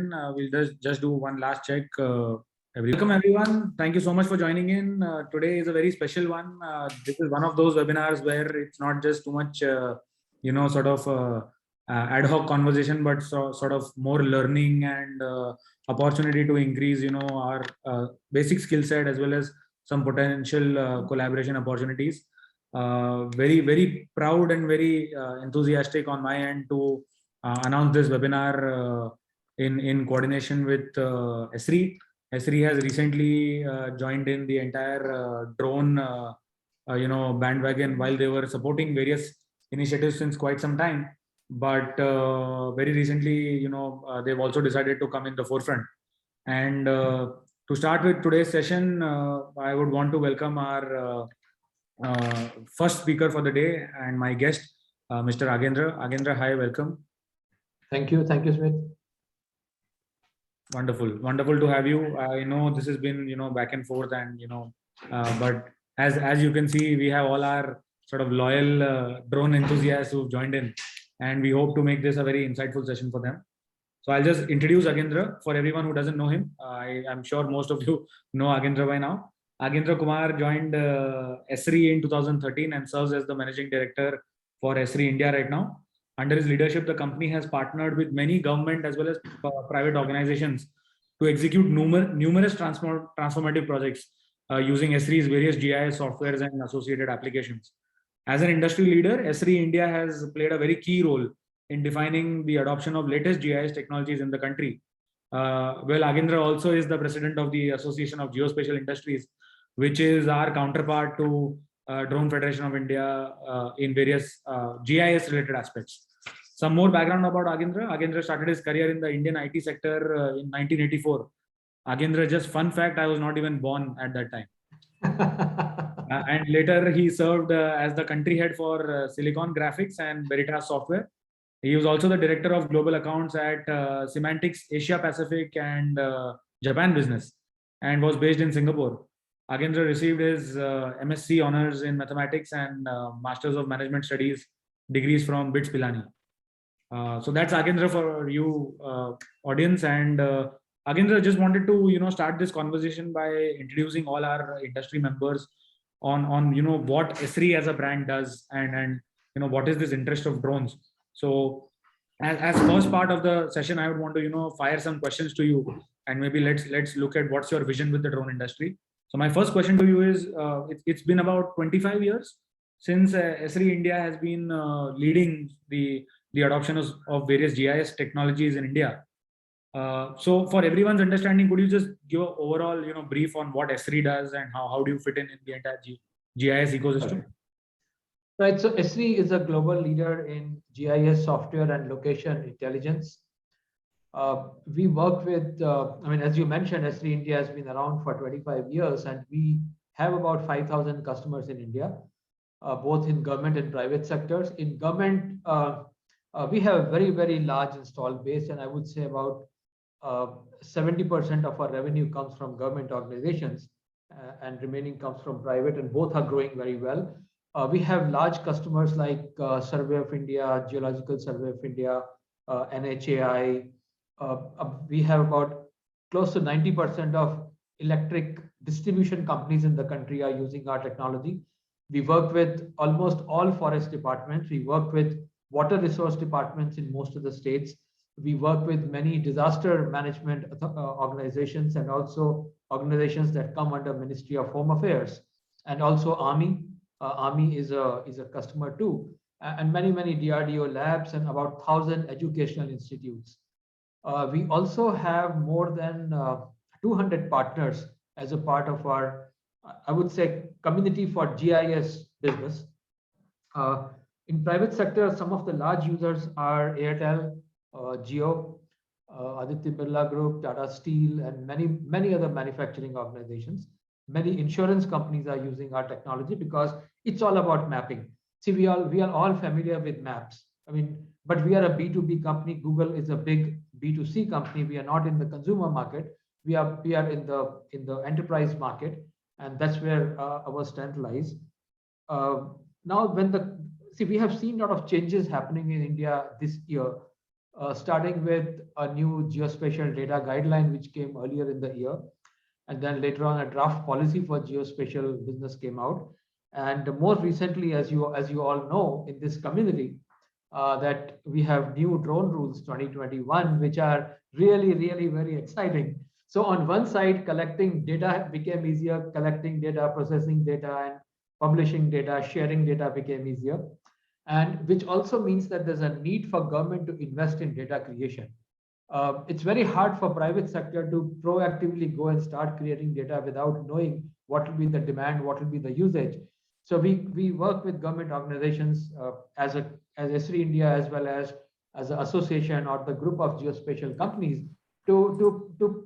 We'll just do one last check. Welcome everyone. Thank you so much for joining in. Today is a very special one. This is one of those webinars where it's not just too much, sort of ad hoc conversation, but sort of more learning and opportunity to increase, our basic skill set as well as some potential collaboration opportunities. Very, very proud and very enthusiastic on my end to announce this webinar in coordination with Esri. Esri has recently joined in the entire drone, bandwagon while they were supporting various initiatives since quite some time. But very recently, they've also decided to come in the forefront. And to start with today's session, I would want to welcome our first speaker for the day and my guest, Mr. Agendra. Agendra, hi, welcome. Thank you, Smith. Wonderful to have you. I know this has been back and forth, and but as you can see, we have all our sort of loyal drone enthusiasts who've joined in, and we hope to make this a very insightful session for them. So I'll just introduce Agendra for everyone who doesn't know him. I'm sure most of you know Agendra by now. Agendra Kumar joined Esri in 2013 and serves as the managing director for Esri India right now. Under his leadership, the company has partnered with many government as well as private organizations to execute numerous transformative projects using Esri's various GIS softwares and associated applications. As an industry leader, Esri India has played a very key role in defining the adoption of latest GIS technologies in the country. Agendra also is the president of the Association of Geospatial Industries, which is our counterpart to Drone Federation of India in various GIS related aspects. Some more background about Agendra. Agendra started his career in the Indian IT sector in 1984. Agendra, just fun fact, I was not even born at that time. And later he served as the country head for Silicon Graphics and Veritas Software. He was also the director of global accounts at Symantec Asia Pacific and Japan business, and was based in Singapore. Agendra received his MSc honors in mathematics and Masters of Management Studies degrees from BITS Pilani. So that's Agendra for you, audience. And Agendra, just wanted to start this conversation by introducing all our industry members on what Esri as a brand does, and what is this interest of drones. So as first part of the session, I would want to fire some questions to you, and maybe let's look at what's your vision with the drone industry. So my first question to you is, it's been about 25 years since Esri India has been leading the adoption of various GIS technologies in India. So for everyone's understanding, could you just give an overall brief on what Esri does and how do you fit in the entire GIS ecosystem? Okay. Right, so Esri is a global leader in GIS software and location intelligence. We work with, as you mentioned, Esri India has been around for 25 years, and we have about 5,000 customers in India, both in government and private sectors. In government, we have a very, very large installed base, and I would say about 70% of our revenue comes from government organizations, and remaining comes from private, and both are growing very well. We have large customers like Survey of India, Geological Survey of India, NHAI. We have about close to 90% of electric distribution companies in the country are using our technology. We work with almost all forest departments. We work with water resource departments in most of the states. We work with many disaster management organizations, and also organizations that come under Ministry of Home Affairs, and also Army. Army is a customer too, and many DRDO labs and about 1,000 educational institutes. We also have more than 200 partners as a part of our, I would say, community for GIS business. In private sector, some of the large users are Airtel, Jio, Aditya Birla Group, Tata Steel, and many other manufacturing organizations. Many insurance companies are using our technology because it's all about mapping. See, we are all familiar with maps. But we are a B2B company. Google is a big B2C company. We are not in the consumer market. We are in the enterprise market, and that's where our strength lies. Now, we have seen a lot of changes happening in India this year. starting with a new geospatial data guideline, which came earlier in the year. And then later on, a draft policy for geospatial business came out. And more recently, as you all know, in this community, that we have new drone rules 2021, which are really, really very exciting. So on one side, collecting data became easier, collecting data, processing data, and publishing data, sharing data became easier. And which also means that there's a need for government to invest in data creation. It's very hard for private sector to proactively go and start creating data without knowing what will be the demand, what will be the usage. So we work with government organizations as Esri India, as well as an association or the group of geospatial companies to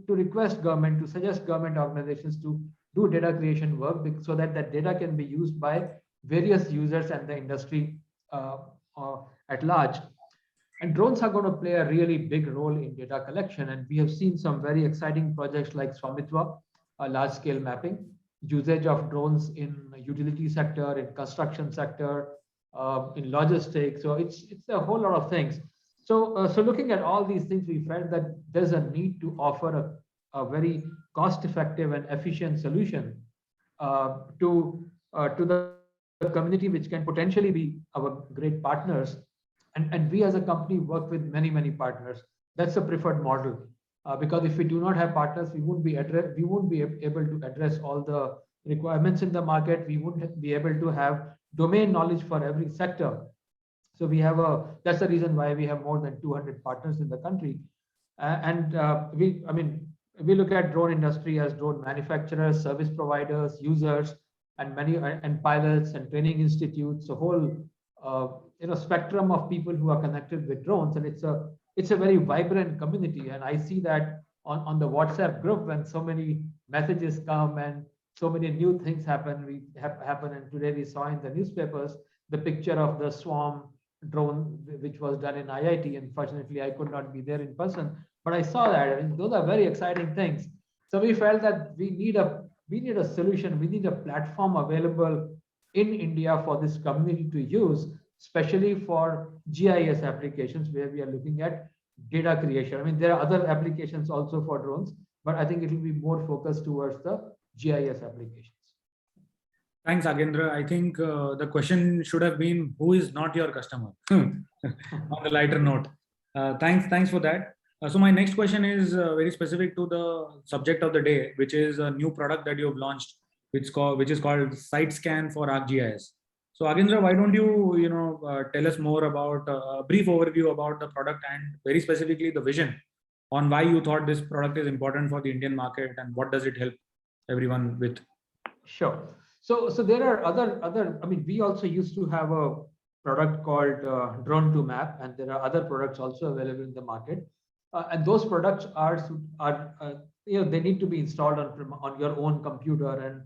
request government, to suggest government organizations to do data creation work so that that data can be used by various users and the industry at large. And drones are going to play a really big role in data collection. And we have seen some very exciting projects like Swamitwa, a large scale mapping, usage of drones in utility sector, in construction sector, in logistics. So it's a whole lot of things. So looking at all these things, we felt that there's a need to offer a very cost effective and efficient solution to the community, which can potentially be our great partners. And we as a company work with many, many partners. That's a preferred model. Because if we do not have partners, we won't be able to address all the requirements in the market. We wouldn't be able to have domain knowledge for every sector. So that's the reason why we have more than 200 partners in the country. We look at drone industry as drone manufacturers, service providers, users, and pilots and training institutes, a whole spectrum of people who are connected with drones. And it's a very vibrant community. And I see that on the WhatsApp group, when so many messages come and so many new things happen. And today we saw in the newspapers the picture of the Swarm drone, which was done in IIT. Unfortunately, I could not be there in person, but I saw that. I mean, those are very exciting things. So we felt that we need a solution. We need a platform available in India for this community to use, especially for GIS applications where we are looking at data creation. I mean, there are other applications also for drones, but I think it will be more focused towards the GIS applications. Thanks, Agendra. I think the question should have been, who is not your customer? On the lighter note. Thanks for that. So my next question is very specific to the subject of the day, which is a new product that you have launched, which is called SiteScan for ArcGIS. So Agendra, why don't you tell us more about a brief overview about the product and very specifically the vision on why you thought this product is important for the Indian market and what does it help everyone with? Sure. So there are other. I mean, we also used to have a product called Drone2Map, and there are other products also available in the market. And those products are they need to be installed on your own computer,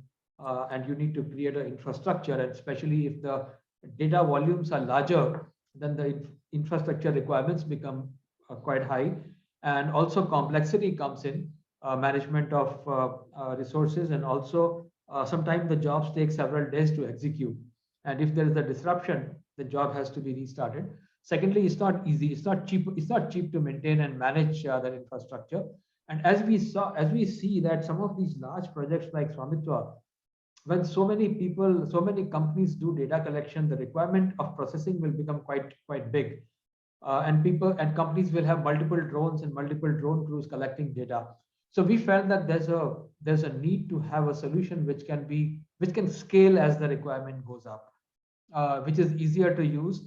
and you need to create an infrastructure. And especially if the data volumes are larger, then the infrastructure requirements become quite high, and also complexity comes in, management of resources, and also sometimes the jobs take several days to execute. And if there is a disruption, the job has to be restarted. Secondly, it's not easy. It's not cheap to maintain and manage that infrastructure. And as we see that some of these large projects like Swamitwa, when so many people, so many companies do data collection, the requirement of processing will become quite big. And companies will have multiple drones and multiple drone crews collecting data. So we felt that there's a need to have a solution which can scale as the requirement goes up, which is easier to use,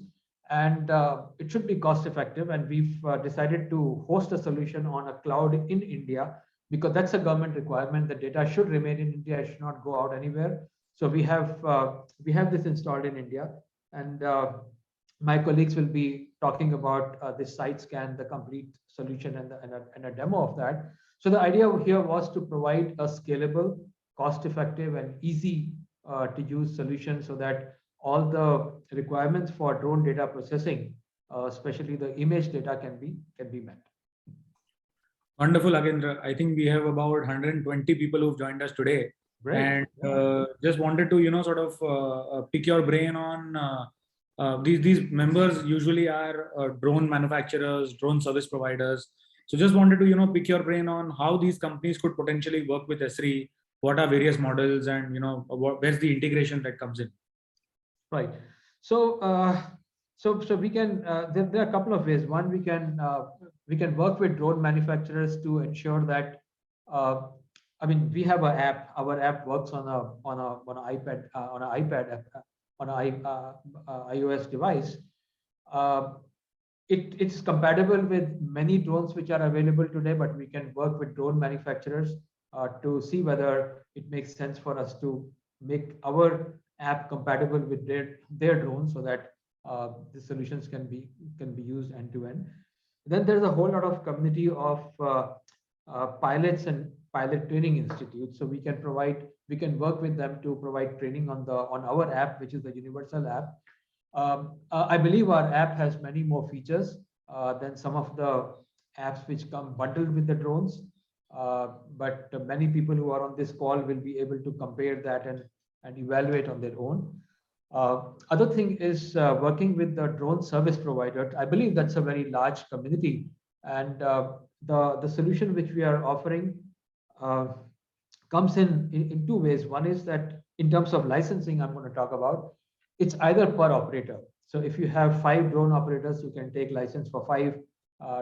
and it should be cost effective. And we've decided to host a solution on a cloud in India, because that's a government requirement. The data should remain in India, it should not go out anywhere. So we have this installed in India, and my colleagues will be talking about this SiteScan, the complete solution, and a demo of that. So the idea here was to provide a scalable, cost-effective, and easy to use solution so that all the requirements for drone data processing, especially the image data, can be met. Wonderful, Agendra. I think we have about 120 people who've joined us today. Great. And just wanted to, sort of pick your brain on These members usually are drone manufacturers, drone service providers. So just wanted to pick your brain on how these companies could potentially work with Esri, what are various models, and where's the integration that comes in. Right. So so we can there are a couple of ways. One, we can work with drone manufacturers to ensure that I mean, we have an app. Our app works on an iPad on an iOS device. Uh, it's compatible with many drones which are available today, but we can work with drone manufacturers to see whether it makes sense for us to make our app compatible with their drones, so that the solutions can be used end to end. Then there's a whole lot of community of pilots and pilot training institutes. So we can work with them to provide training on our app, which is the universal app. I believe our app has many more features than some of the apps which come bundled with the drones. But many people who are on this call will be able to compare that and evaluate on their own. Other thing is working with the drone service provider. I believe that's a very large community, and the solution which we are offering uh, comes in two ways. One is that in terms of licensing, I'm going to talk about, it's either per operator. So if you have 5 drone operators, you can take license for 5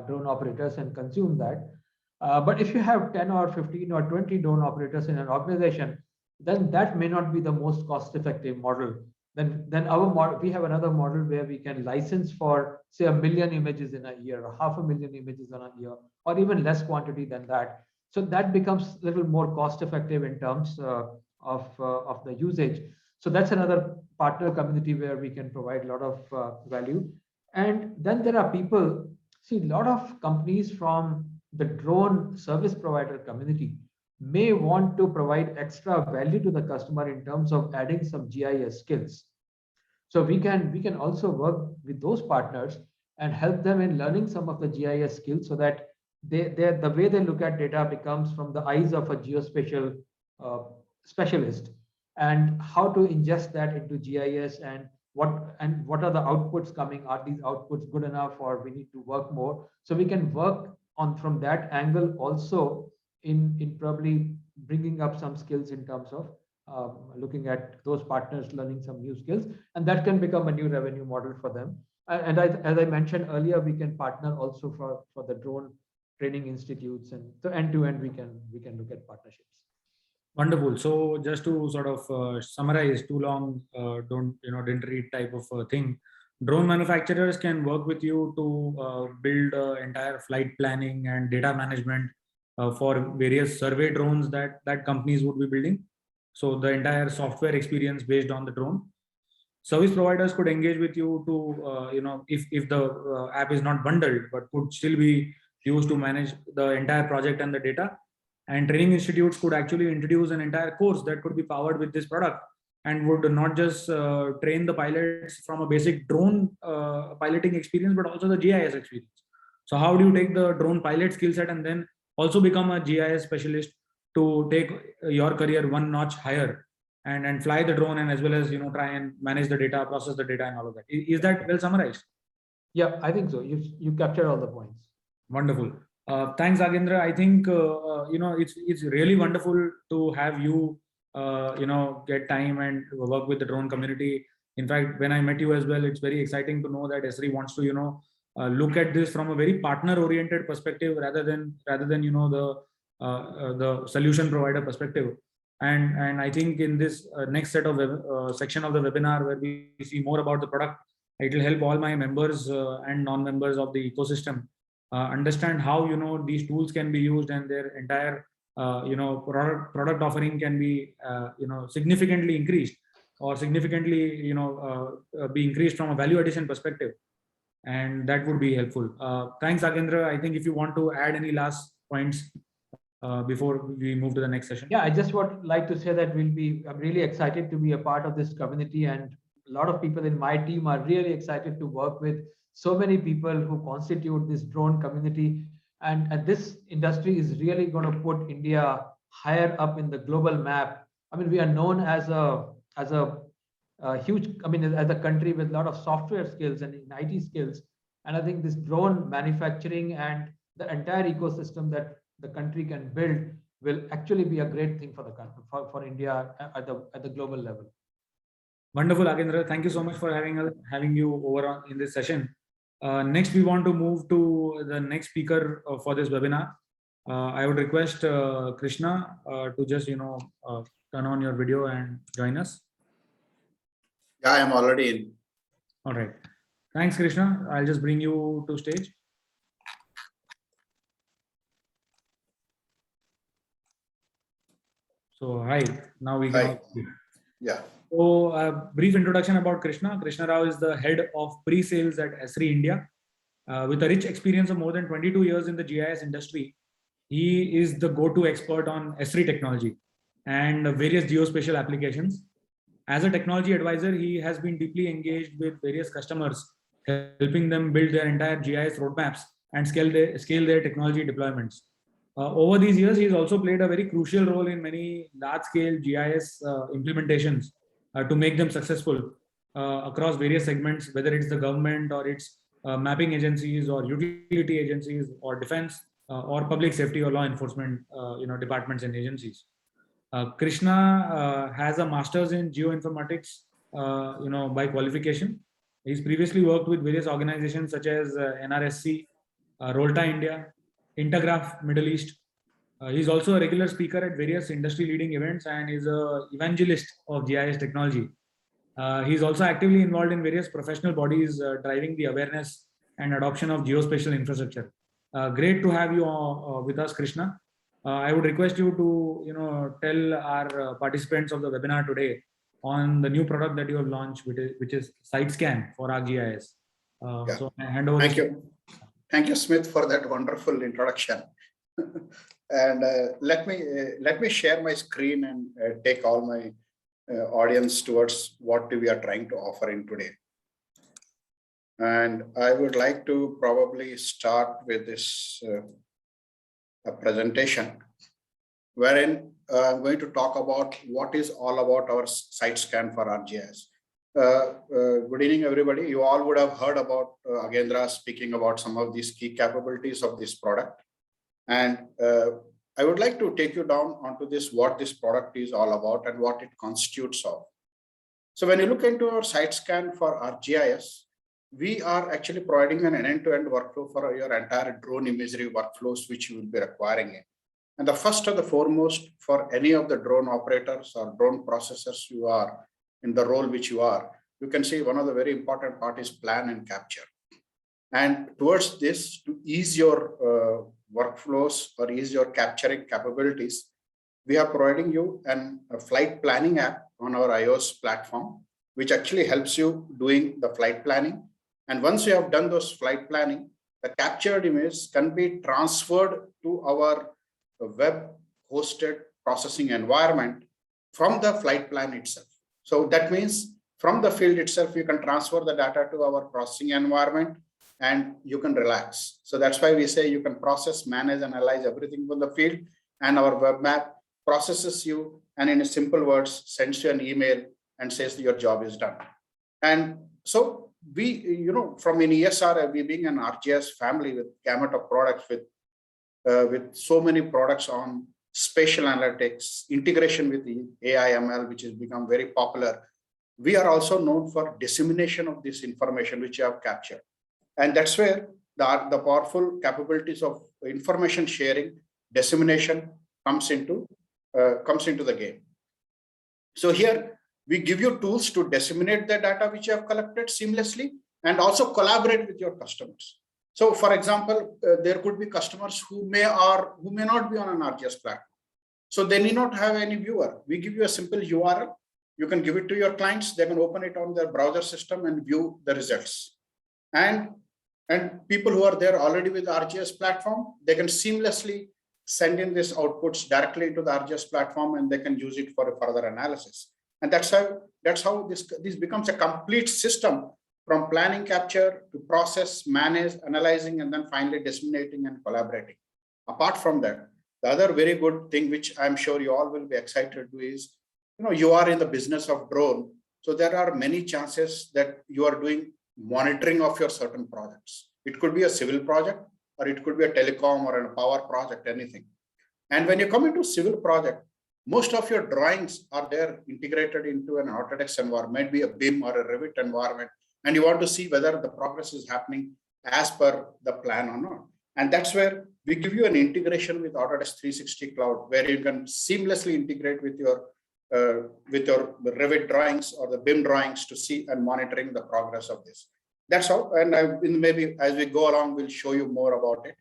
drone operators and consume that. But if you have 10 or 15 or 20 drone operators in an organization, then that may not be the most cost-effective model. Then our model, we have another model where we can license for, say, 1 million images in a year, or 500,000 images in a year, or even less quantity than that. So that becomes a little more cost-effective in terms of the usage. So that's another partner community where we can provide a lot of value. And then there are people, see, a lot of companies from the drone service provider community may want to provide extra value to the customer in terms of adding some GIS skills. So we can also work with those partners and help them in learning some of the GIS skills, so that the way they look at data becomes from the eyes of a geospatial specialist, and how to ingest that into GIS, and what are the outputs coming? Are these outputs good enough, or we need to work more? So we can work on from that angle also, in probably bringing up some skills in terms of looking at those partners learning some new skills, and that can become a new revenue model for them. And as I mentioned earlier, we can partner also for the drone training institutes, and so end to end we can look at partnerships. Wonderful. So just to sort of summarize, too long, didn't read type of thing. Drone manufacturers can work with you to build entire flight planning and data management for various survey drones that companies would be building. So the entire software experience based on the drone. Service providers could engage with you to, if the app is not bundled, but could still be used to manage the entire project and the data. And training institutes could actually introduce an entire course that could be powered with this product, and would not just train the pilots from a basic drone piloting experience, but also the GIS experience. So how do you take the drone pilot skill set and then also become a GIS specialist to take your career one notch higher, and fly the drone, and as well as try and manage the data, process the data, and all of that. Is that well summarized? Yeah, I think so. You captured all the points. Wonderful. Thanks, Agendra. I think it's really wonderful to have you get time and work with the drone community. In fact, when I met you as well, it's very exciting to know that Esri wants to look at this from a very partner oriented perspective, rather than the solution provider perspective. And I think in this next set of section of the webinar, where we see more about the product, it will help all my members and non-members of the ecosystem understand how these tools can be used, and their entire product offering can be significantly increased, or significantly be increased from a value addition perspective, and that would be helpful. Thanks, Agendra. I think if you want to add any last points before we move to the next session. Yeah, I just would like to say that I'm really excited to be a part of this community, and a lot of people in my team are really excited to work with so many people who constitute this drone community. And this industry is really going to put India higher up in the global map. I mean, we are known as a huge, I mean, as a country with a lot of software skills and IT skills. And I think this drone manufacturing and the entire ecosystem that the country can build will actually be a great thing for the country, for India at the global level. Wonderful, Akendra. Thank you so much for having you over in this session. Next, we want to move to the next speaker for this webinar. I would request Krishna to just turn on your video and join us. Yeah, I am already in. All right. Thanks, Krishna. I'll just bring you to stage. So, hi. Now we can. Yeah. So, a brief introduction about Krishna. Krishna Rao is the head of pre-sales at Esri India. With a rich experience of more than 22 years in the GIS industry, he is the go-to expert on Esri technology and various geospatial applications. As a technology advisor, he has been deeply engaged with various customers, helping them build their entire GIS roadmaps and scale their technology deployments. Over these years, he has also played a very crucial role in many large-scale GIS implementations to make them successful across various segments, whether it's the government or it's mapping agencies or utility agencies or defense or public safety or law enforcement departments and agencies. Krishna has a master's in geoinformatics by qualification. He's previously worked with various organizations such as NRSC, Rolta India, Intergraph Middle East. He's also a regular speaker at various industry leading events and is an evangelist of GIS technology. He's also actively involved in various professional bodies driving the awareness and adoption of geospatial infrastructure. Great to have you with us, Krishna. I would request you to tell our participants of the webinar today on the new product that you have launched, which is SiteScan for ArcGIS. Yeah. So I hand over. Thank you. Thank you, Smith, for that wonderful introduction. And let me share my screen and take all my audience towards what we are trying to offer in today. And I would like to probably start with this presentation, wherein I'm going to talk about what is all about our SiteScan for ArcGIS. Good evening, everybody. You all would have heard about Akendra speaking about some of these key capabilities of this product. And I would like to take you down onto what this product is all about and what it constitutes of. So when you look into our SiteScan for ArcGIS, we are actually providing an end-to-end workflow for your entire drone imagery workflows, which you will be requiring it. And the first or the foremost for any of the drone operators or drone processors you are in the role which you are, you can see one of the very important part is plan and capture. And towards this, to ease your workflows or ease your capturing capabilities, we are providing you a flight planning app on our iOS platform, which actually helps you doing the flight planning. And once you have done those flight planning, the captured image can be transferred to our web hosted processing environment from the flight plan itself. So that means from the field itself, you can transfer the data to our processing environment and you can relax. So that's why we say you can process, manage, analyze everything from the field, and our web map processes you and in simple words sends you an email and says that your job is done. And so we, from in ESR, we being an ArcGIS family with gamut of products with so many products on spatial analytics, integration with the AI ML, which has become very popular. We are also known for dissemination of this information which you have captured. And that's where the powerful capabilities of information sharing, dissemination comes into the game. So here we give you tools to disseminate the data which you have collected seamlessly and also collaborate with your customers. So for example, there could be customers who may not be on an ArcGIS platform. So they need not have any viewer. We give you a simple URL. You can give it to your clients. They can open it on their browser system and view the results. And people who are there already with the ArcGIS platform, they can seamlessly send in these outputs directly to the ArcGIS platform and they can use it for a further analysis. And that's how this becomes a complete system from planning, capture to process, manage, analyzing, and then finally disseminating and collaborating. Apart from that, the other very good thing, which I'm sure you all will be excited to is, you are in the business of drone. So there are many chances that you are doing monitoring of your certain projects. It could be a civil project, or it could be a telecom or a power project, anything. And when you come into civil project, most of your drawings are there integrated into an Autodesk environment, maybe a BIM or a Revit environment, and you want to see whether the progress is happening as per the plan or not. And that's where we give you an integration with Autodesk 360 Cloud, where you can seamlessly integrate with your Revit drawings or the BIM drawings to see and monitoring the progress of this. That's how, and maybe as we go along, we'll show you more about it.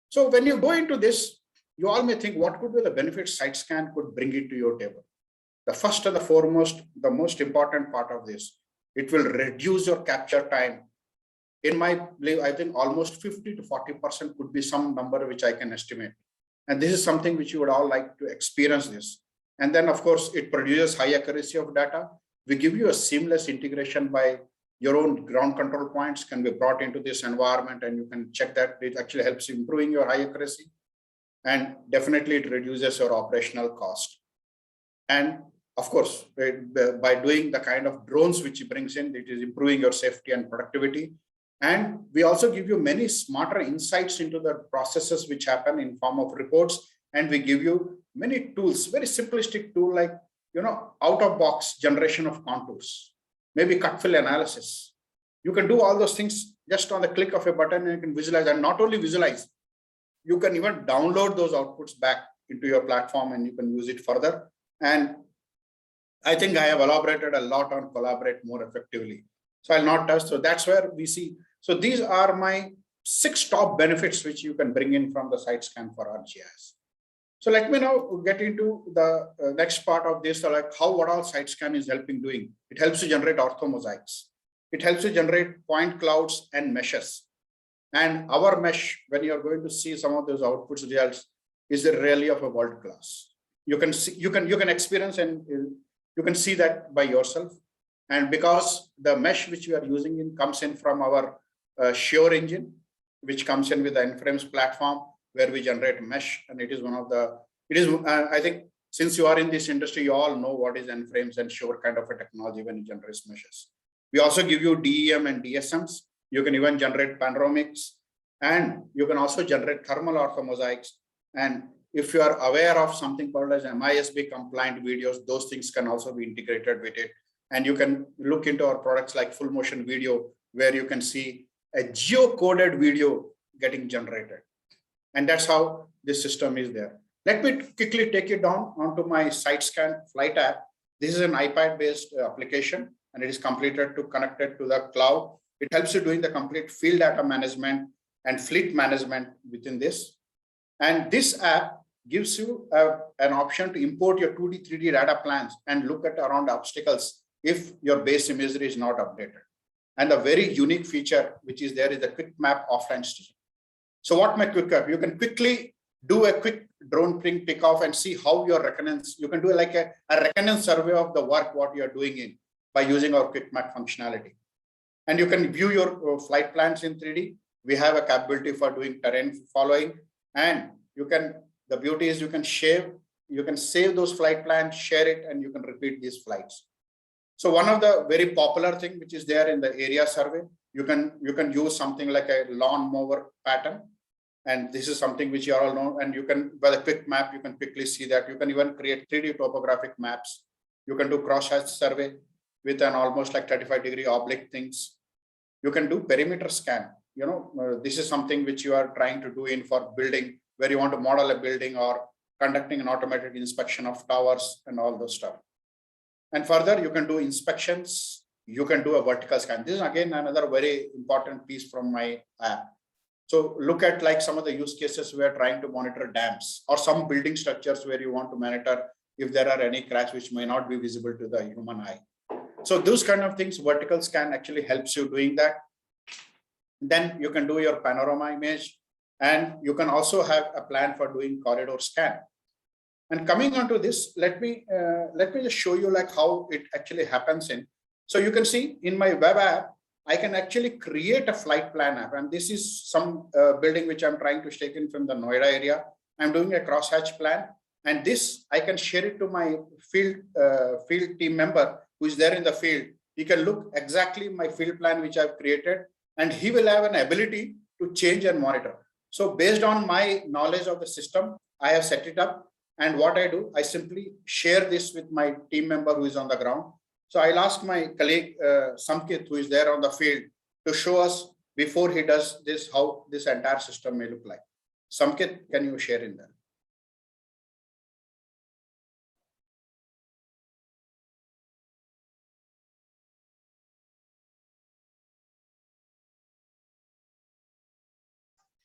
So when you go into this, you all may think, what could be the benefits SiteScan could bring it to your table? The first and the foremost, the most important part of this, it will reduce your capture time. In my belief, I think almost 50 to 40% could be some number which I can estimate. And this is something which you would all like to experience this. And then of course, it produces high accuracy of data. We give you a seamless integration by your own ground control points can be brought into this environment, and you can check that it actually helps improving your high accuracy. And definitely it reduces your operational cost. And of course, by doing the kind of drones which it brings in, it is improving your safety and productivity. And we also give you many smarter insights into the processes which happen in form of reports. And we give you many tools, very simplistic tool like, out of box generation of contours, maybe cut fill analysis. You can do all those things just on the click of a button, and you can visualize, and not only visualize, you can even download those outputs back into your platform and you can use it further. And I think I have elaborated a lot on collaborate more effectively. So I'll not touch. So that's where we see. So these are my 6 top benefits which you can bring in from the SiteScan for ArcGIS. So let me now get into the next part of this, like what all SiteScan is helping doing. It helps you generate orthomosaics. It helps you generate point clouds and meshes. And our mesh, when you're going to see some of those outputs results, is really of a world class. You can see, you can experience, and you can see that by yourself. And because the mesh which we are using comes in from our Sure engine, which comes in with the N-Frames platform, where we generate mesh, and it is one of the. I think since you are in this industry, you all know what is N-Frames and Sure kind of a technology when it generates meshes. We also give you DEM and DSMs. You can even generate panoramics, and you can also generate thermal orthomosaics. And if you are aware of something called as MISB compliant videos, those things can also be integrated with it. And you can look into our products like full motion video, where you can see a geocoded video getting generated. And that's how this system is there. Let me quickly take you down onto my SiteScan Flight app. This is an iPad-based application, and it is connected to the cloud. It helps you doing the complete field data management and fleet management within this. And this app gives you an option to import your 2D, 3D data plans and look at around obstacles if your base imagery is not updated. And the very unique feature which is there is the quick map offline station. So what my quick map, you can quickly do a quick drone ping pick off and see how your reconnaissance, you can do like a reconnaissance survey of the work, what you're doing in by using our quick map functionality. And you can view your flight plans in 3D. We have a capability for doing terrain following, and you can, the beauty is you can save those flight plans, share it, and you can repeat these flights. So one of the very popular thing which is there in the area survey, you can use something like a lawn mower pattern. And this is something which you all know, and you can, by the quick map, you can quickly see that. You can even create 3D topographic maps. You can do cross-hatch survey with an almost like 35-degree oblique things. You can do perimeter scan. This is something which you are trying to do in for building, where you want to model a building or conducting an automated inspection of towers and all those stuff. And further, you can do inspections. You can do a vertical scan. This is again another very important piece from my app. So look at like some of the use cases we are trying to monitor dams or some building structures where you want to monitor if there are any cracks which may not be visible to the human eye. So those kind of things, vertical scan actually helps you doing that. Then you can do your panorama image, and you can also have a plan for doing corridor scan. And coming on to this, let me just show you like how it actually happens in. So you can see in my web app, I can actually create a flight plan app. And this is some building which I'm trying to take in from the Noida area. I'm doing a crosshatch plan. And this, I can share it to my field team member, who is there in the field, he can look exactly my field plan which I've created, and he will have an ability to change and monitor. So based on my knowledge of the system, I have set it up. And what I do, I simply share this with my team member who is on the ground. So I'll ask my colleague, Samkit, who is there on the field, to show us before he does this, how this entire system may look like. Samkit, can you share in that?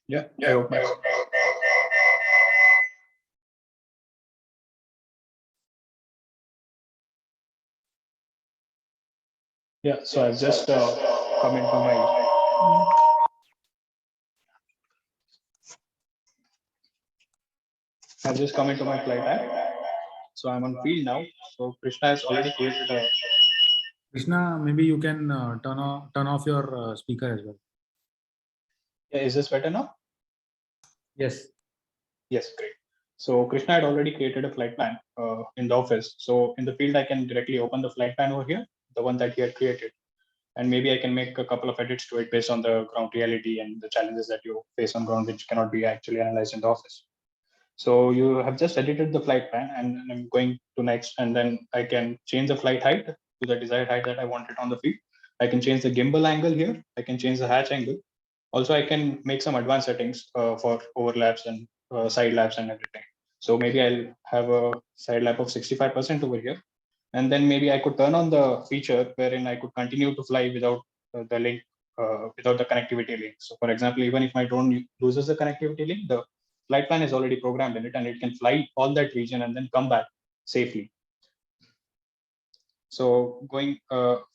Yeah. I hope that's- Yeah, so I've just come into my flight app. So I'm on field now. So Krishna has already created a. Krishna, maybe you can turn off your speaker as well. Yeah, is this better now? Yes. Yes, great. So Krishna had already created a flight plan in the office. So in the field, I can directly open the flight plan over here, the one that he had created. And maybe I can make a couple of edits to it based on the ground reality and the challenges that you face on ground, which cannot be actually analyzed in the office. So you have just edited the flight plan, and I'm going to next, and then I can change the flight height to the desired height that I wanted on the field. I can change the gimbal angle here. I can change the hatch angle. Also, I can make some advanced settings for overlaps and side laps and everything. So maybe I'll have a side lap of 65% over here. And then maybe I could turn on the feature wherein I could continue to fly without the link, without the connectivity link. So for example, even if my drone loses the connectivity link, the flight plan is already programmed in it, and it can fly all that region and then come back safely. So going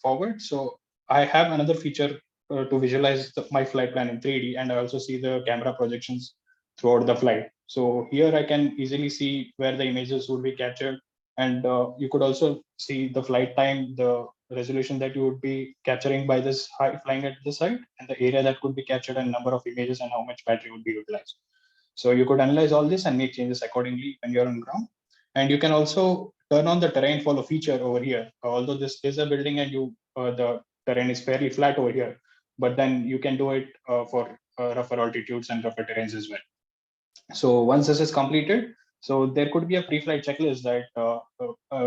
forward, so I have another feature to visualize my flight plan in 3D, and I also see the camera projections throughout the flight. So here I can easily see where the images would be captured, and you could also see the flight time, the resolution that you would be capturing by this flying at the site, and the area that could be captured, and number of images, and how much battery would be utilized. So you could analyze all this and make changes accordingly when you're on ground. And you can also turn on the terrain follow feature over here. Although this is a building and the terrain is fairly flat over here, but then you can do it for rougher altitudes and rougher terrains as well. So once this is completed, so there could be a pre-flight checklist that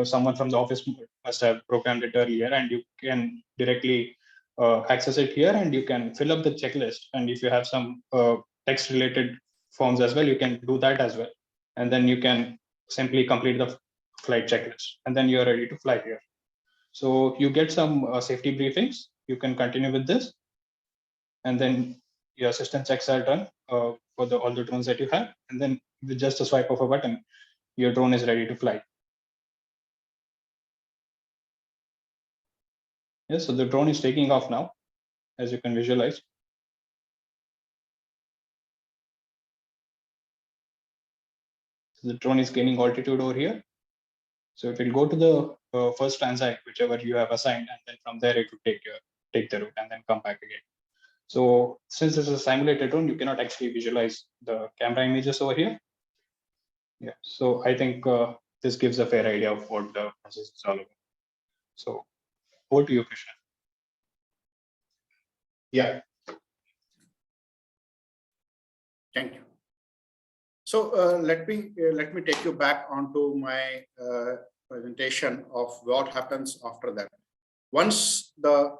someone from the office must have programmed it earlier, and you can directly access it here, and you can fill up the checklist. And if you have some text related forms as well, you can do that as well. And then you can simply complete the flight checklist, and then you're ready to fly here. So you get some safety briefings. You can continue with this, and then your system checks are done for all the drones that you have. And then with just a swipe of a button, your drone is ready to fly. Yes, so the drone is taking off now, as you can visualize. So the drone is gaining altitude over here. So it will go to the first transect, whichever you have assigned, and then from there it will take the route and then come back again. So since this is a simulated drone, you cannot actually visualize the camera images over here. Yeah, so I think this gives a fair idea of what the process is all about. So over to you, Krishna. Yeah. Thank you. So let me take you back onto my presentation of what happens after that. Once the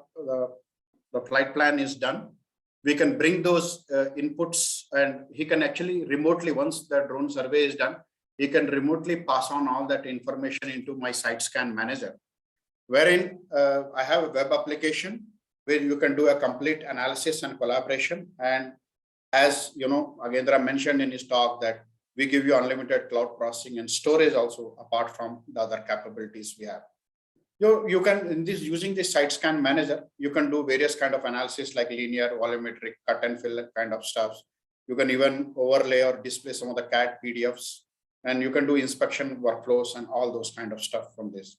flight plan is done, we can bring those inputs, and he can actually remotely, once the drone survey is done, he can remotely pass on all that information into my site scan manager, wherein I have a web application where you can do a complete analysis and collaboration. And as you know, Agendra mentioned in his talk that we give you unlimited cloud processing and storage also, apart from the other capabilities we have. You can, using this site scan manager, you can do various kind of analysis like linear, volumetric, cut and fill kind of stuff. You can even overlay or display some of the CAD PDFs, and you can do inspection workflows and all those kind of stuff from this.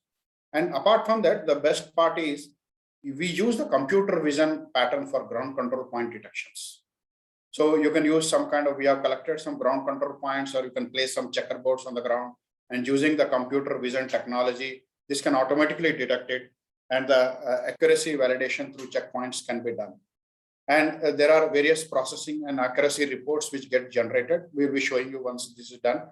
And apart from that, the best part is we use the computer vision pattern for ground control point detections. So you can use some kind of, we have collected some ground control points, or you can place some checkerboards on the ground, and using the computer vision technology, this can automatically detect it. and the accuracy validation through checkpoints can be done. And there are various processing and accuracy reports which get generated. We'll be showing you once this is done.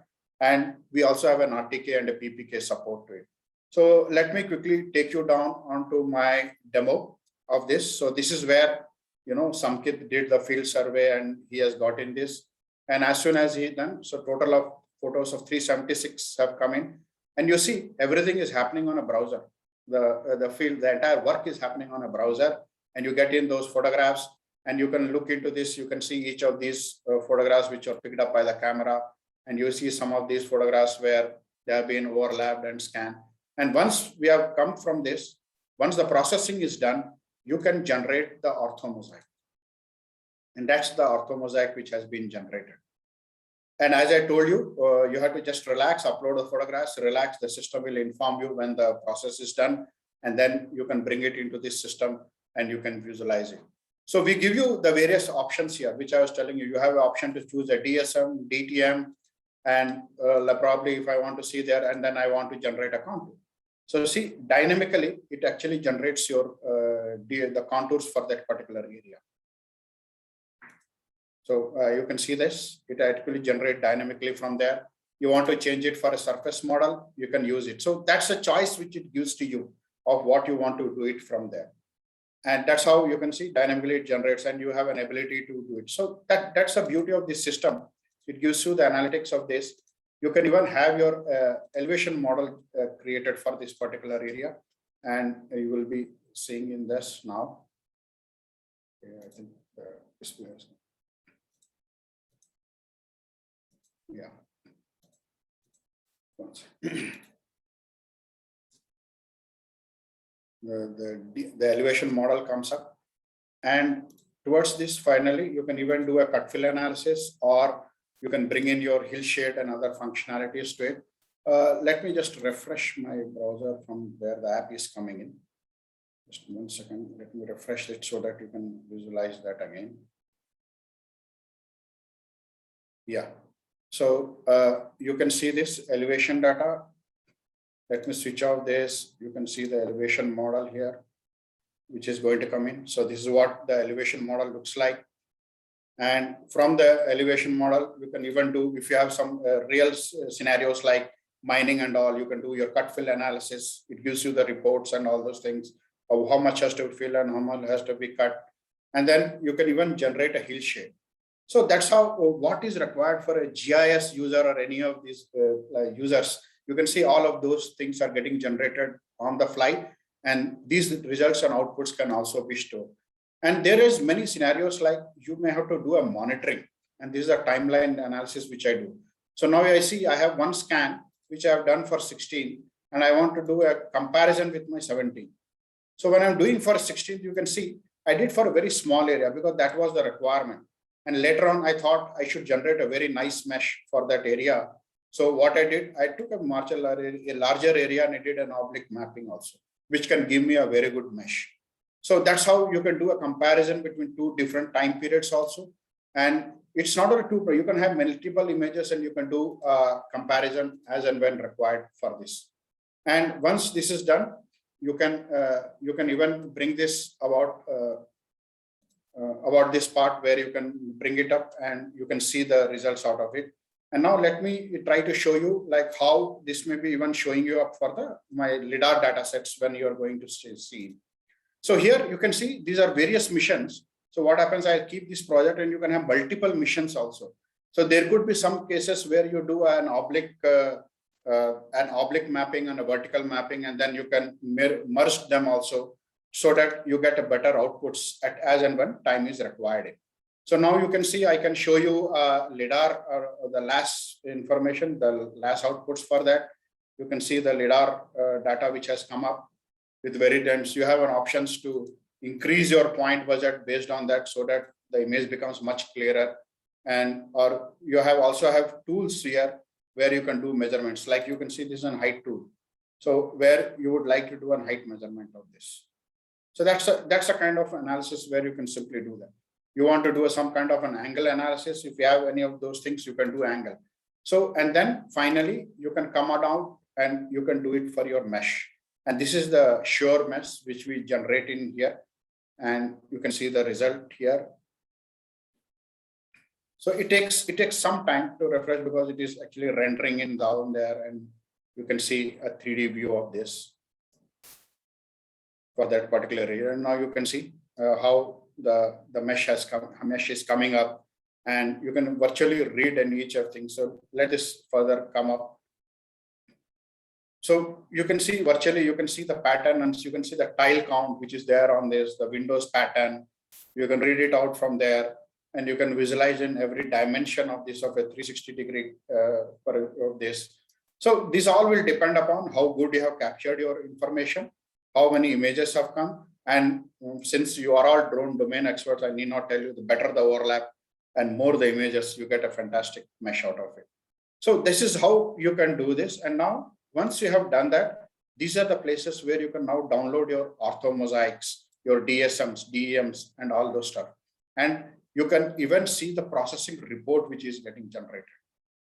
And we also have an RTK and a PPK support to it. So let me quickly take you down onto my demo of this. So this is where, Samkit did the field survey and he has got in this. And as soon as he done, so total of photos of 376 have come in. And you see everything is happening on a browser. The field, the entire work is happening on a browser, and you get in those photographs and you can look into this. You can see each of these photographs which are picked up by the camera. And you see some of these photographs where they have been overlapped and scanned. And once we have come from this, once the processing is done, you can generate the orthomosaic. And that's the orthomosaic which has been generated. And as I told you, you have to just relax, upload the photographs, relax. The system will inform you when the process is done. And then you can bring it into this system and you can visualize it. So we give you the various options here, which I was telling you. You have an option to choose a DSM, DTM, and probably if I want to see there, and then I want to generate a contour. So see, dynamically, it actually generates your the contours for that particular area. So you can see this, it actually generates dynamically from there. You want to change it for a surface model, you can use it. So that's a choice which it gives to you of what you want to do it from there. And that's how you can see dynamically it generates, and you have an ability to do it. So that's the beauty of this system. It gives you the analytics of this. You can even have your elevation model created for this particular area. And you will be seeing in this now. Okay, I think display is. Yeah. The elevation model comes up, and towards this, finally, you can even do a cut fill analysis, or you can bring in your hill shade and other functionalities to it. Let me just refresh my browser from where the app is coming in. Just 1 second. Let me refresh it so that you can visualize that again. Yeah. So you can see this elevation data. Let me switch off this. You can see the elevation model here, which is going to come in. So this is what the elevation model looks like. And from the elevation model, you can even do, if you have some real scenarios like mining and all, you can do your cut fill analysis. It gives you the reports and all those things of how much has to be filled and how much has to be cut. And then you can even generate a hill shade. So that's how what is required for a GIS user or any of these users. You can see all of those things are getting generated on the fly, and these results and outputs can also be stored. And there is many scenarios like you may have to do a monitoring, and this is a timeline analysis which I do. So now I see I have one scan which I have done for 16, and I want to do a comparison with my 17. So when I'm doing for 16, you can see I did for a very small area because that was the requirement. And later on, I thought I should generate a very nice mesh for that area. So what I did, I took a larger area and I did an oblique mapping also, which can give me a very good mesh. So that's how you can do a comparison between two different time periods also. And it's not a two, you can have multiple images and you can do a comparison as and when required for this. And once this is done, you can even bring this about this part where you can bring it up and you can see the results out of it. And now let me try to show you like how this may be even showing you up for my LiDAR data sets when you're going to see. So here you can see these are various missions. So what happens, I keep this project and you can have multiple missions also. So there could be some cases where you do an oblique mapping and a vertical mapping, and then you can merge them also so that you get a better outputs as and when time is required. So now you can see, I can show you LiDAR or the LAS information, the LAS outputs for that. You can see the LiDAR data which has come up with very dense. You have an options to increase your point budget based on that so that the image becomes much clearer. And or you also have tools here where you can do measurements. Like you can see this is a height tool. So where you would like to do a height measurement of this. So that's a kind of analysis where you can simply do that. You want to do some kind of an angle analysis. If you have any of those things, you can do angle. So, and then finally, you can come down and you can do it for your mesh. And this is the Shure mesh which we generate in here. And you can see the result here. So it takes some time to refresh because it is actually rendering in down there, and you can see a 3D view of this for that particular area. And now you can see how the mesh is coming up, and you can virtually read and each of things. So let this further come up. So you can see virtually, you can see the pattern, and you can see the tile count which is there on this, the Windows pattern. You can read it out from there, and you can visualize in every dimension of this of a 360-degree of this. So this all will depend upon how good you have captured your information, how many images have come. And since you are all drone domain experts, I need not tell you, the better the overlap and more the images, you get a fantastic mesh out of it. So this is how you can do this. And now, once you have done that, these are the places where you can now download your orthomosaics, your DSMs, DEMs, and all those stuff. And you can even see the processing report which is getting generated.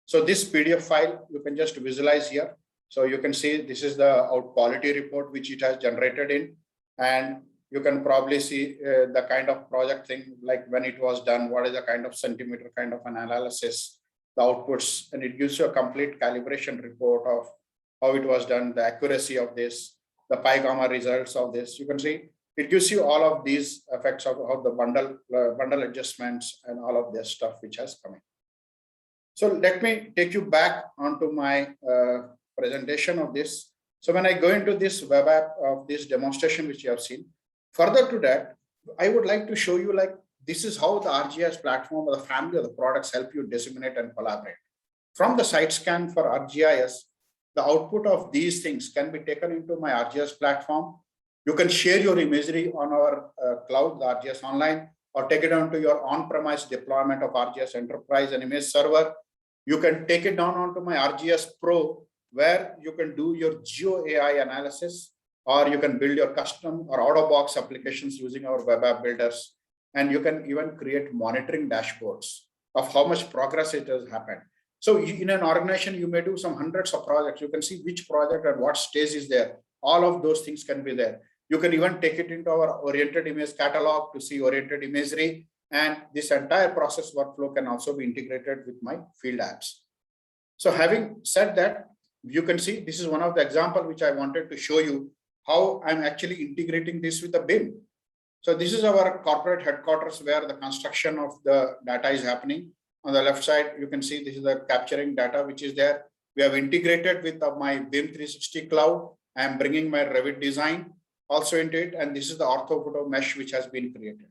So this PDF file, you can just visualize here. So you can see this is the out quality report which it has generated in. And you can probably see the kind of project thing, like when it was done, what is the kind of centimeter kind of an analysis, the outputs, and it gives you a complete calibration report of how it was done, the accuracy of this, the pi gamma results of this. You can see it gives you all of these effects of how the bundle adjustments and all of this stuff which has come in. So let me take you back onto my presentation of this. So when I go into this web app of this demonstration which you have seen, further to that, I would like to show you like this is how the ArcGIS platform or the family of the products help you disseminate and collaborate. From the site scan for ArcGIS, the output of these things can be taken into my ArcGIS platform. You can share your imagery on our cloud, the ArcGIS Online, or take it down to your on-premise deployment of ArcGIS Enterprise and image server. You can take it down onto my ArcGIS Pro, where you can do your Geo AI analysis, or you can build your custom or out-of-box applications using our web app builders. And you can even create monitoring dashboards of how much progress it has happened. So in an organization, you may do some hundreds of projects. You can see which project at what stage is there. All of those things can be there. You can even take it into our oriented image catalog to see oriented imagery. And this entire process workflow can also be integrated with my field apps. So having said that, you can see this is one of the examples which I wanted to show you how I'm actually integrating this with the BIM. So this is our corporate headquarters where the construction of the data is happening. On the left side, you can see this is the capturing data which is there. We have integrated with my BIM 360 cloud. I am bringing my Revit design also into it. And this is the orthophoto mesh which has been created.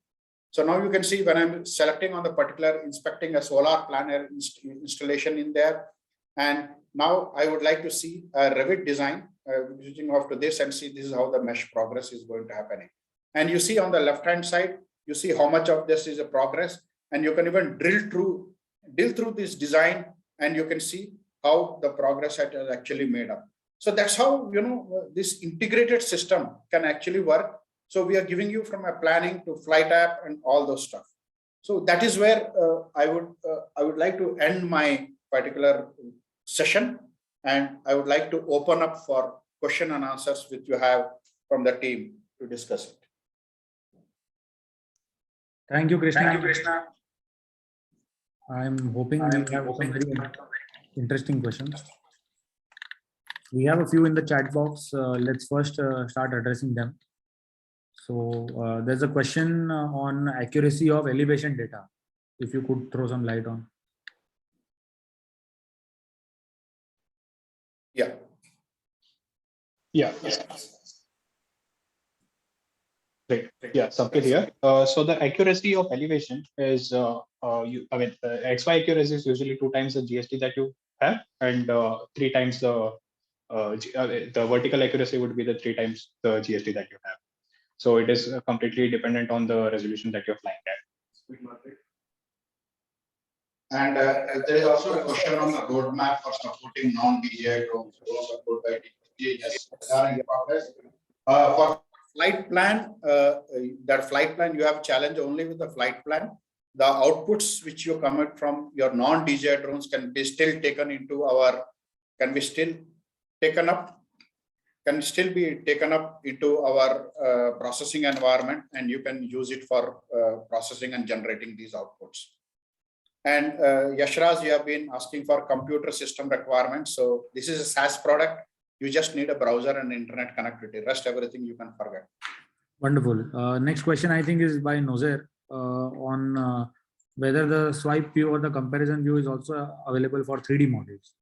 So now you can see when I'm selecting on the particular, inspecting a solar planner installation in there. And now I would like to see a Revit design using off to this and see this is how the mesh progress is going to happen. And you see on the left-hand side, you see how much of this is a progress. And you can even drill through this design, and you can see how the progress has actually made up. So that's how, you know, this integrated system can actually work. So we are giving you from a planning to flight app and all those stuff. So that is where I would like to end my particular session, and I would like to open up for question and answers which you have from the team to discuss it. Thank you, Krishna. I'm hoping we have some very interesting questions. We have a few in the chat box. Let's first start addressing them. So there's a question on accuracy of elevation data. If you could throw some light on. Yeah. Yeah. Great. Yeah, Sapkir here. So the accuracy of elevation is, XY accuracy is usually 2 times the GST that you have, and 3 times the vertical accuracy would be the 3 times the GST that you have. So it is completely dependent on the resolution that you're flying at. And there is also a question on the roadmap for supporting non-DJI drones. Yes, in progress. For flight plan, that flight plan, you have challenge only with the flight plan. The outputs which you commit from your non-DJI drones can be still taken into our, can be still taken up can still be taken up into our processing environment, and you can use it for processing and generating these outputs. And Yashraj, you have been asking for computer system requirements. So this is a SaaS product. You just need a browser and internet connectivity. Rest everything you can forget. Wonderful. Next question I think is by Nozer on whether the swipe view or the comparison view is also available for 3D models.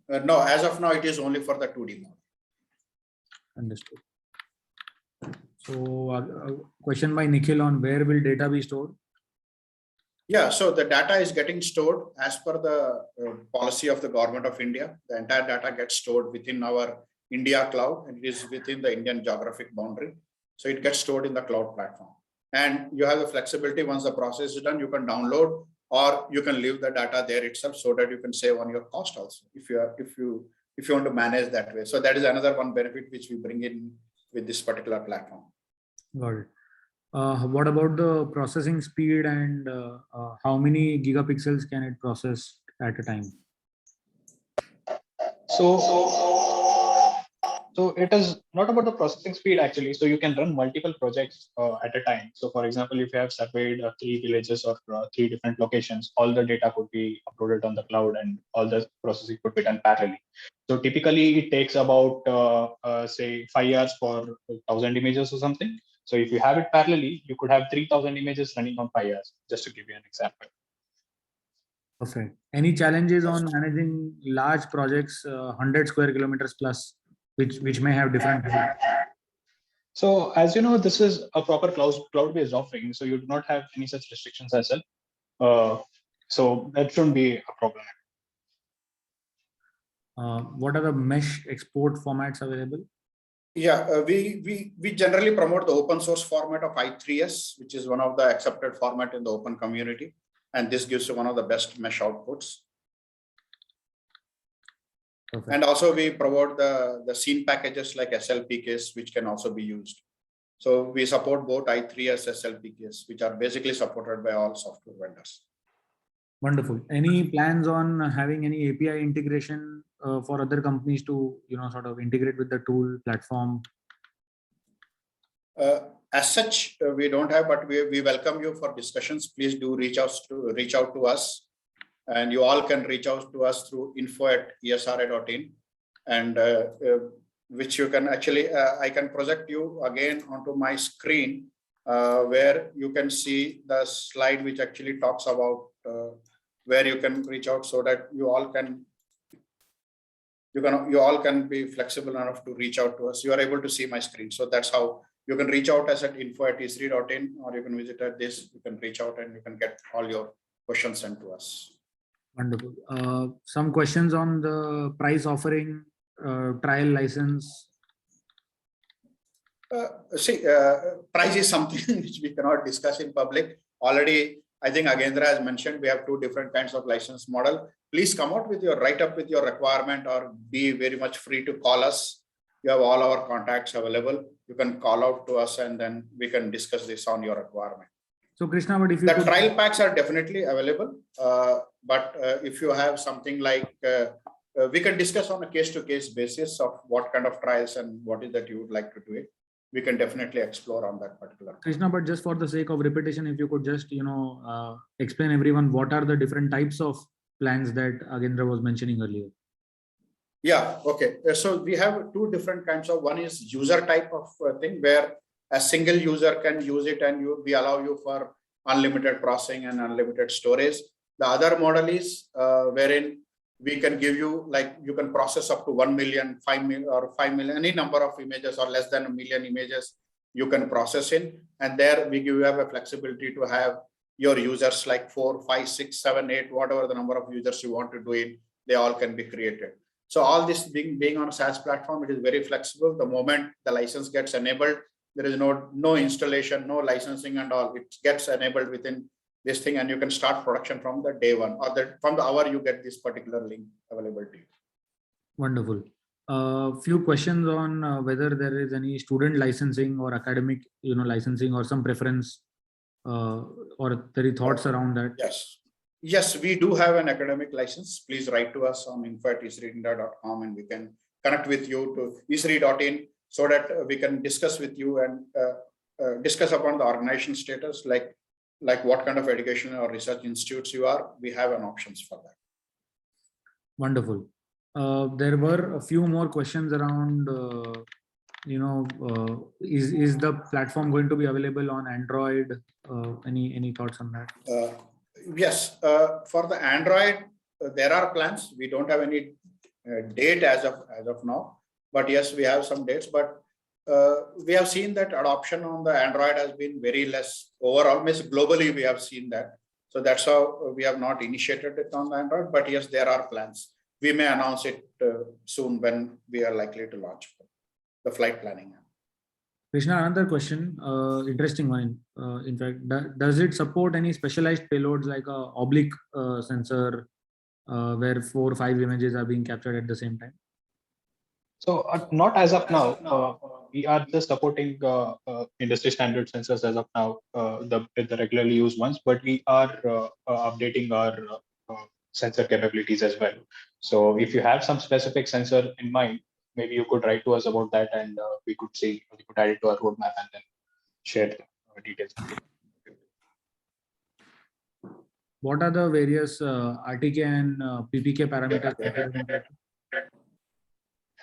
No, as of now, it is only for the 2D model. Understood. So question by Nikhil on where will data be stored? Yeah, so the data is getting stored as per the policy of the government of India. The entire data gets stored within our India cloud, and it is within the Indian geographic boundary. So it gets stored in the cloud platform. And you have the flexibility. Once the process is done, you can download, or you can leave the data there itself so that you can save on your cost also if you want to manage that way. So that is another one benefit which we bring in with this particular platform. Got it. What about the processing speed and how many gigapixels can it process at a time? So it is not about the processing speed actually. So you can run multiple projects at a time. So for example, if you have surveyed 3 villages or 3 different locations, all the data could be uploaded on the cloud and all the processing could be done parallelly. So typically it takes about say 5 hours for 1,000 images or something. So if you have it parallelly, you could have 3,000 images running on 5 hours, just to give you an example. Perfect. Any challenges on managing large projects, 100 square kilometers plus, which may have different. So as you know, this is a proper cloud-based offering, so you do not have any such restrictions as well. So that shouldn't be a problem. What are the mesh export formats available? Yeah, we generally promote the open source format of I3S, which is one of the accepted format in the open community. And this gives you one of the best mesh outputs. Perfect. And also we promote the scene packages like SLPKs, which can also be used. So we support both I3S, SLPKs, which are basically supported by all software vendors. Wonderful. Any plans on having any API integration for other companies to, sort of integrate with the tool platform? As such, we don't have, but we welcome you for discussions. Please do reach out to us, and you all can reach out to us through info@esra.in, and which you can actually, I can project you again onto my screen, where you can see the slide which actually talks about where you can reach out, so that you all can be flexible enough to reach out to us. You are able to see my screen, so that's how you can reach out us at info@esri.in, or you can visit at this. You can reach out and you can get all your questions sent to us. Wonderful. Some questions on the price offering, trial license. Price is something which we cannot discuss in public. Already, I think Agendra has mentioned we have 2 different kinds of license model. Please come out with your write-up with your requirement, or be very much free to call us. You have all our contacts available. You can call out to us, and then we can discuss this on your requirement. So Krishna, but if you the trial packs are definitely available, but if you have something like, we can discuss on a case-to-case basis of what kind of trials and what is that you would like to do it. We can definitely explore on that particular. Krishna, but just for the sake of repetition, if you could just, explain everyone what are the different types of plans that Agendra was mentioning earlier. Yeah, okay. So we have 2 different kinds of, one is user type of thing where a single user can use it, and we allow you for unlimited processing and unlimited storage. The other model is wherein we can give you, like, you can process up to 1 million, 5 million, or 5 million, any number of images, or less than 1 million images you can process in. And there we give you have a flexibility to have your users like 4, 5, 6, 7, 8, whatever the number of users you want to do it, they all can be created. So all this being on a SaaS platform, it is very flexible. The moment the license gets enabled, there is no installation, no licensing and all. It gets enabled within this thing, and you can start production from the day one, or from the hour you get this particular link available to you. Wonderful. Few questions on whether there is any student licensing or academic, licensing, or some preference, or any thoughts around that? Yes, we do have an academic license. Please write to us on info@esri.com, and we can connect with you to esri.in so that we can discuss with you and discuss upon the organization status, like what kind of education or research institutes you are. We have an options for that. Wonderful. There were a few more questions around, is the platform going to be available on Android? Any thoughts on that? Yes, for the Android, there are plans. We don't have any date as of now, but yes, we have some dates. But we have seen that adoption on the Android has been very less overall. Means globally, we have seen that. So that's how we have not initiated it on the Android. But yes, there are plans. We may announce it soon when we are likely to launch the flight planning. Krishna, another question, interesting one. In fact, does it support any specialized payloads like a oblique sensor where 4 or 5 images are being captured at the same time? So not as of now. We are just supporting industry standard sensors as of now, the regularly used ones, but we are updating our sensor capabilities as well. So if you have some specific sensor in mind, maybe you could write to us about that, and we could add it to our roadmap and then share details. What are the various RTK and PPK parameters?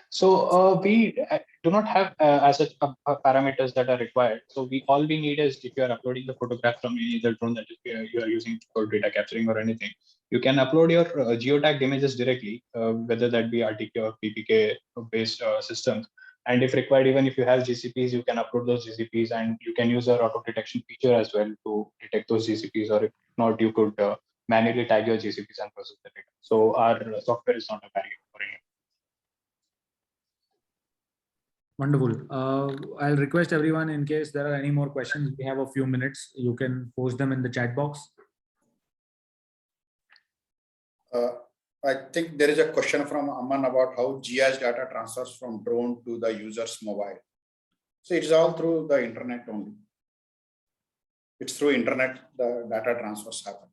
So we do not have as such parameters that are required. So all we need is, if you are uploading the photograph from any other drone that you are using for data capturing or anything, you can upload your geotagged images directly, whether that be RTK or PPK based systems. And if required, even if you have GCPs, you can upload those GCPs, and you can use our auto detection feature as well to detect those GCPs. Or if not, you could manually tag your GCPs and process the data. So our software is not a barrier for any. Wonderful. I'll request everyone, in case there are any more questions, we have a few minutes, you can post them in the chat box. I think there is a question from Aman about how GIS data transfers from drone to the user's mobile. So it's all through the internet only. It's through internet the data transfers happen.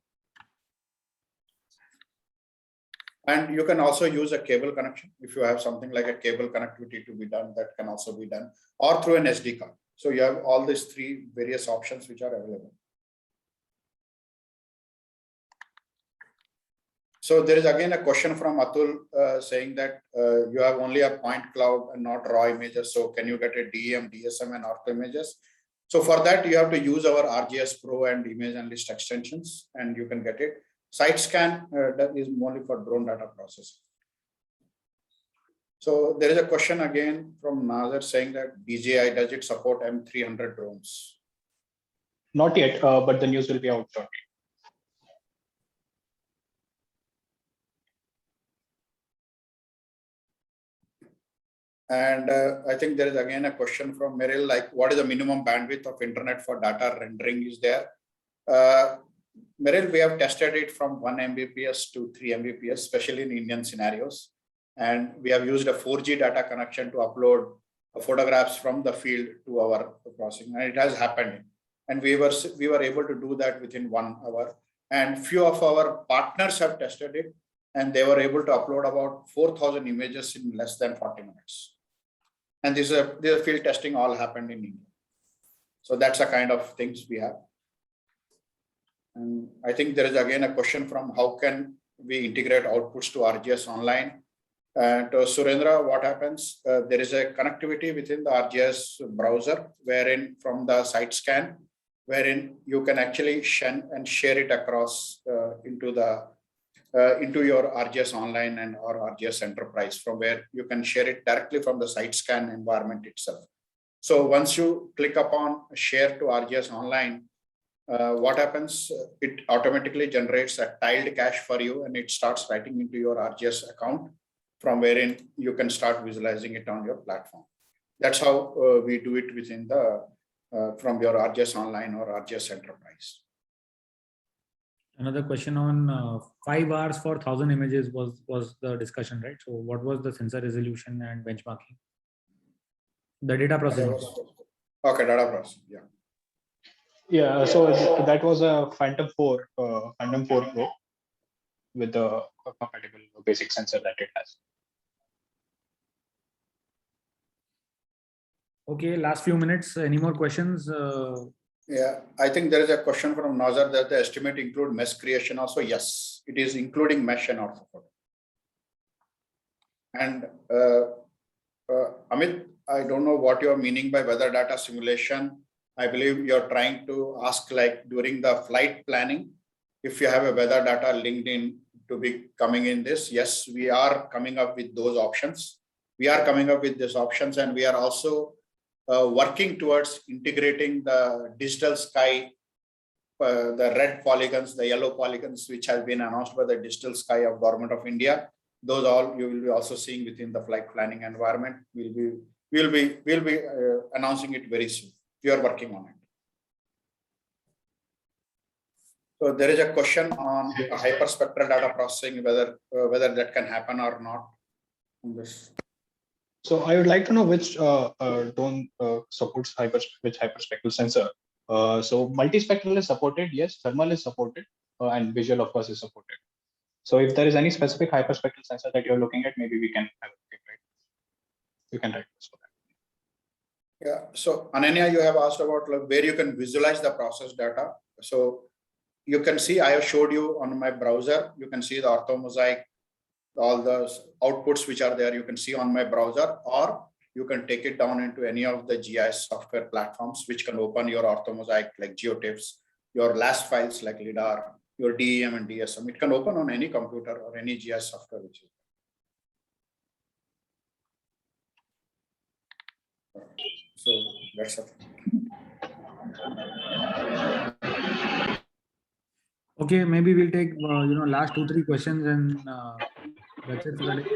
And you can also use a cable connection. If you have something like a cable connectivity to be done, that can also be done, or through an SD card. So you have all these 3 various options which are available. So there is again a question from Atul saying that you have only a point cloud and not raw images. So can you get a DEM, DSM and ortho images? So for that, you have to use our RGS Pro and image analyst extensions, and you can get it. SiteScan that is only for drone data processing. So there is a question again from Nazar saying that DJI, does it support M300 drones? Not yet, but the news will be out shortly. And I think there is again a question from Meryl, like what is the minimum bandwidth of internet for data rendering is there? Meryl, we have tested it from 1 Mbps to 3 Mbps, especially in Indian scenarios. And we have used a 4G data connection to upload photographs from the field to our processing, and it has happened. And we were able to do that within 1 hour. And few of our partners have tested it, and they were able to upload about 4,000 images in less than 40 minutes. And this field testing all happened in India. So that's the kind of things we have. And I think there is again a question from how can we integrate outputs to RGS Online. To Surendra, what happens? There is a connectivity within the RGS browser, wherein from the site scan, wherein you can actually share it across into your RGS Online and or RGS Enterprise, from where you can share it directly from the site scan environment itself. So once you click upon share to RGS Online, what happens? It automatically generates a tiled cache for you, and it starts writing into your RGS account, from wherein you can start visualizing it on your platform. That's how we do it within the from your RGS Online or RGS Enterprise. Another question on 5 hours for 1,000 images was the discussion, right? So what was the sensor resolution and benchmarking? The data processing. Okay, data processing, yeah. Yeah, so that was a Phantom 4 Pro with the compatible basic sensor that it has. Okay, last few minutes. Any more questions? Yeah, I think there is a question from Nazar that the estimate include mesh creation also. Yes, it is including mesh and orthophoto. And Amit, I don't know what you're meaning by weather data simulation. I believe you're trying to ask, like, during the flight planning, if you have a weather data linked in to be coming in this. Yes, we are coming up with those options. We are coming up with these options, and we are also working towards integrating the digital sky, the red polygons, the yellow polygons, which has been announced by the digital sky of Government of India. Those all you will be also seeing within the flight planning environment. We'll be announcing it very soon. We are working on it. So there is a question on hyperspectral data processing, whether that can happen or not on this. So I would like to know which drone supports which hyperspectral sensor. So multispectral is supported, yes. Thermal is supported, and visual, of course, is supported. So if there is any specific hyperspectral sensor that you're looking at, maybe we can have a look at it. You can write this for that. Yeah. So Ananya, you have asked about, like, where you can visualize the process data. So you can see, I have showed you on my browser. You can see the OrthoMosaic, all the outputs which are there. You can see on my browser, or you can take it down into any of the GIS software platforms, which can open your OrthoMosaic, like GeoTiffs, your LAS files like LIDAR, your DEM and DSM. It can open on any computer or any GIS software which is there. So that's it. Okay, maybe we'll take last 2-3 questions, and that's it for the day.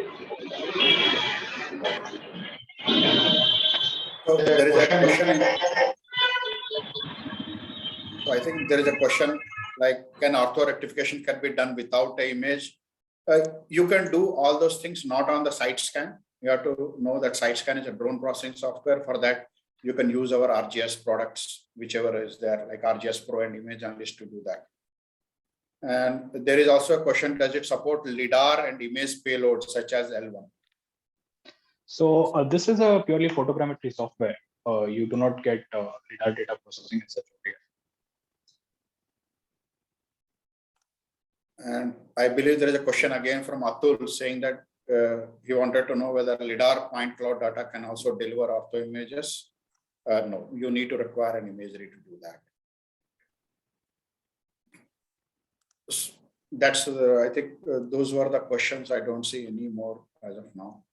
So there is a question. So I think there is a question like, can ortho rectification can be done without an image? You can do all those things not on the side scan. You have to know that side scan is a drone processing software. For that, you can use our RGS products, whichever is there, like RGS Pro and Image Analyst, to do that. And there is also a question, does it support LIDAR and image payloads such as L1? So this is a purely photogrammetry software. You do not get LIDAR data processing in such a way. And I believe there is a question again from Atul saying that he wanted to know whether LIDAR point cloud data can also deliver ortho images. No, you need to require an imagery to do that. That's I think those were the questions. I don't see any more as of now.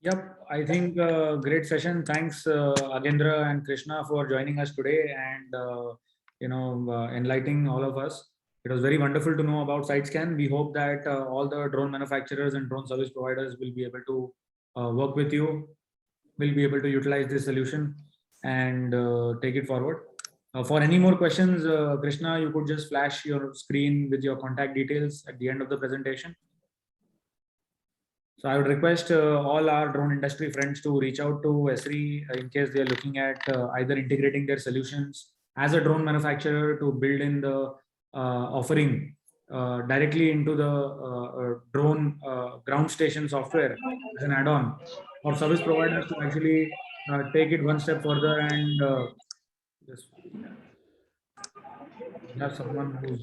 Yep, I think great session. Thanks, Agendra and Krishna, for joining us today and enlightening all of us. It was very wonderful to know about SideScan. We hope that all the drone manufacturers and drone service providers will be able to work with you, will be able to utilize this solution and take it forward. For any more questions, Krishna, you could just flash your screen with your contact details at the end of the presentation. So I would request all our drone industry friends to reach out to Esri in case they are looking at either integrating their solutions as a drone manufacturer to build in the offering directly into the drone ground station software as an add-on, or service providers to actually take it one step further and just have someone who's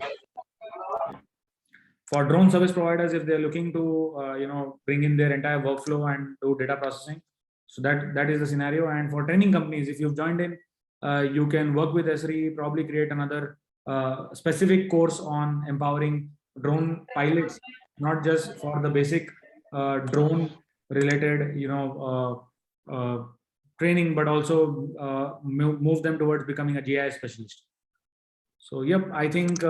for drone service providers, if they're looking to bring in their entire workflow and do data processing. So that is the scenario. And for training companies, if you've joined in, you can work with Esri, probably create another specific course on empowering drone pilots, not just for the basic drone related training, but also move them towards becoming a GIS specialist. So yep, I think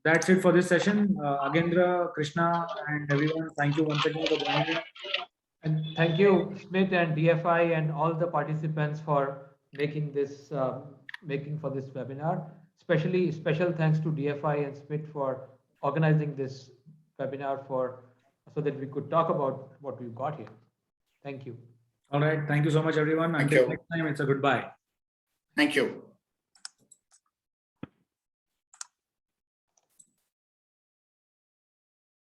that's it for this session. Agendra, Krishna, and everyone, thank you once again for joining in. And thank you, Smith and DFI and all the participants for making this making for this webinar. Especially special thanks to DFI and Smith for organizing this webinar so that we could talk about what we've got here. Thank you. All right. Thank you so much, everyone. Until next time, it's a goodbye. Thank you.